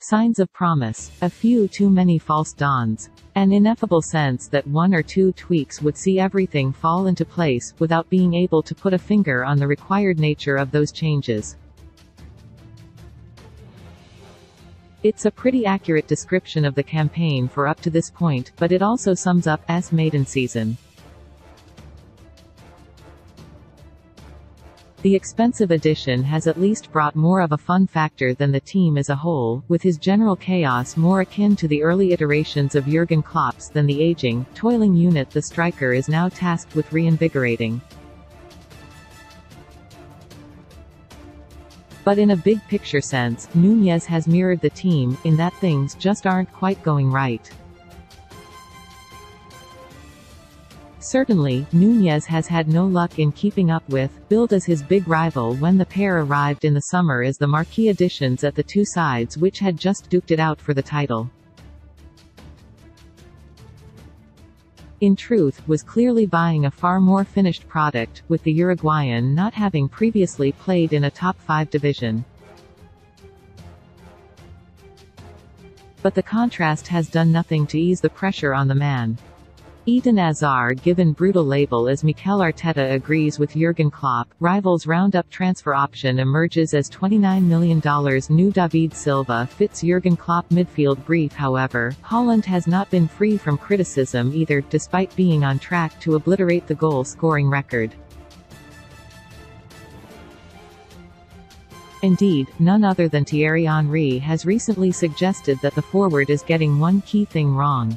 Signs of promise. A few too many false dawns. An ineffable sense that one or two tweaks would see everything fall into place, without being able to put a finger on the required nature of those changes. It's a pretty accurate description of the campaign for up to this point, but it also sums up S maiden season. The expensive addition has at least brought more of a fun factor than the team as a whole, with his general chaos more akin to the early iterations of Jurgen Klopp's than the aging, toiling unit the striker is now tasked with reinvigorating. But in a big-picture sense, Núñez has mirrored the team, in that things just aren't quite going right. Certainly, Núñez has had no luck in keeping up with, billed as his big rival when the pair arrived in the summer as the marquee additions at the two sides which had just duked it out for the title. In truth, was clearly buying a far more finished product, with the Uruguayan not having previously played in a top-5 division. But the contrast has done nothing to ease the pressure on the man. Eden Hazard, given brutal label as Mikel Arteta agrees with Jurgen Klopp, rivals roundup transfer option emerges as $29 million. New David Silva fits Jurgen Klopp midfield brief. However, Haaland has not been free from criticism either, despite being on track to obliterate the goal-scoring record. Indeed, none other than Thierry Henry has recently suggested that the forward is getting one key thing wrong.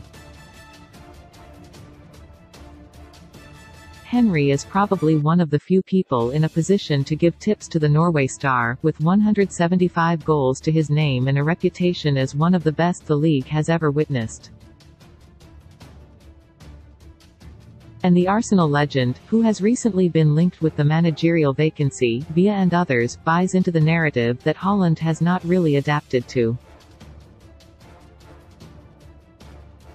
Henry is probably one of the few people in a position to give tips to the Norway star, with 175 goals to his name and a reputation as one of the best the league has ever witnessed. And the Arsenal legend, who has recently been linked with the managerial vacancy, Via and others, buys into the narrative that Haaland has not really adapted to.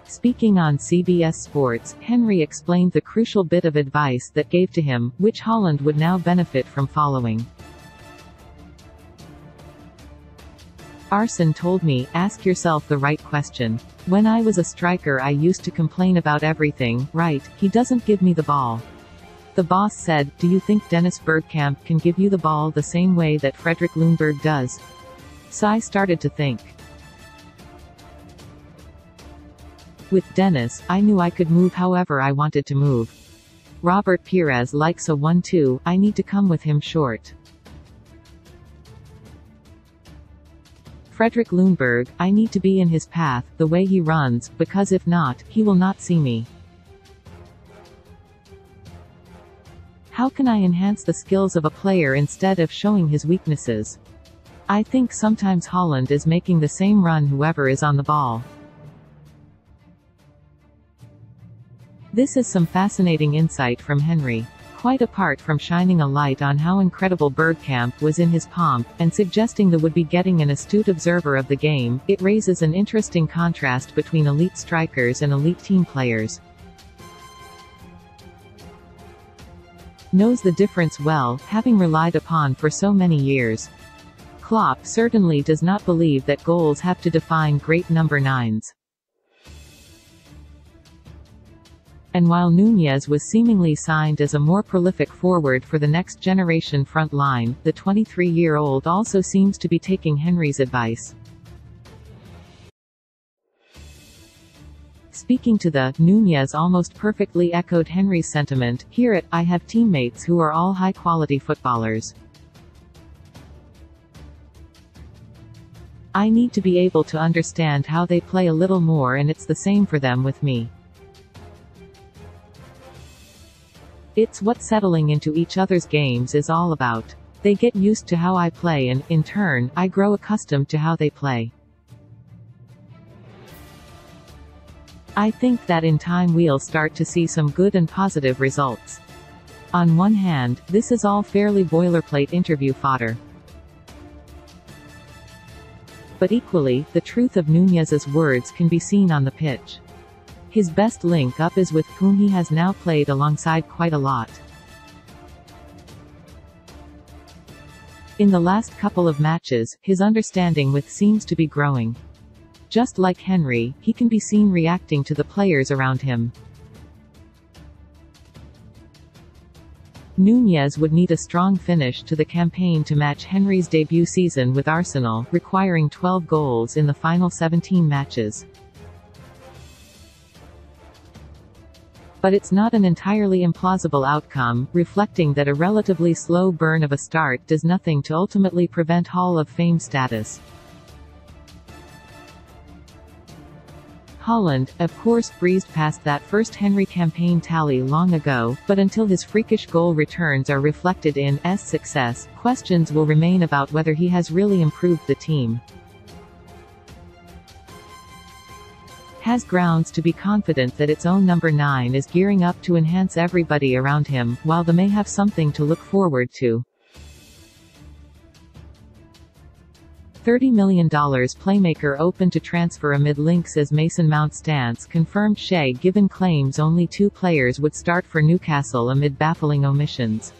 Speaking on CBS Sports, Henry explained the crucial bit of advice that gave to him, which Haaland would now benefit from following. Arsene told me, ask yourself the right question. When I was a striker I used to complain about everything, right, he doesn't give me the ball. The boss said, do you think Dennis Bergkamp can give you the ball the same way that Fredrik Ljungberg does? So I started to think. With Dennis, I knew I could move however I wanted to move. Robert Pires likes a 1-2, I need to come with him short. Fredrik Ljungberg, I need to be in his path, the way he runs, because if not, he will not see me. How can I enhance the skills of a player instead of showing his weaknesses? I think sometimes Haaland is making the same run whoever is on the ball. This is some fascinating insight from Henry. Quite apart from shining a light on how incredible Bergkamp was in his pomp, and suggesting the would-be getting an astute observer of the game, it raises an interesting contrast between elite strikers and elite team players. Knows the difference well, having relied upon for so many years. Klopp certainly does not believe that goals have to define great number 9s. And while Núñez was seemingly signed as a more prolific forward for the next generation front line, the 23-year-old also seems to be taking Henry's advice. Speaking to the, Núñez almost perfectly echoed Henry's sentiment, here at, I have teammates who are all high-quality footballers. I need to be able to understand how they play a little more and it's the same for them with me. It's what settling into each other's games is all about. They get used to how I play and, in turn, I grow accustomed to how they play. I think that in time we'll start to see some good and positive results. On one hand, this is all fairly boilerplate interview fodder. But equally, the truth of Núñez's words can be seen on the pitch. His best link-up is with whom he has now played alongside quite a lot. In the last couple of matches, his understanding with seems to be growing. Just like Henry, he can be seen reacting to the players around him. Nunez would need a strong finish to the campaign to match Henry's debut season with Arsenal, requiring 12 goals in the final 17 matches. But it's not an entirely implausible outcome, reflecting that a relatively slow burn of a start does nothing to ultimately prevent Hall of Fame status. Haaland, of course, breezed past that first Henry campaign tally long ago, but until his freakish goal returns are reflected in his success, questions will remain about whether he has really improved the team. Has grounds to be confident that its own number 9 is gearing up to enhance everybody around him, while they may have something to look forward to. $30 million playmaker open to transfer amid links as Mason Mount's stance confirmed Shea given claims only 2 players would start for Newcastle amid baffling omissions.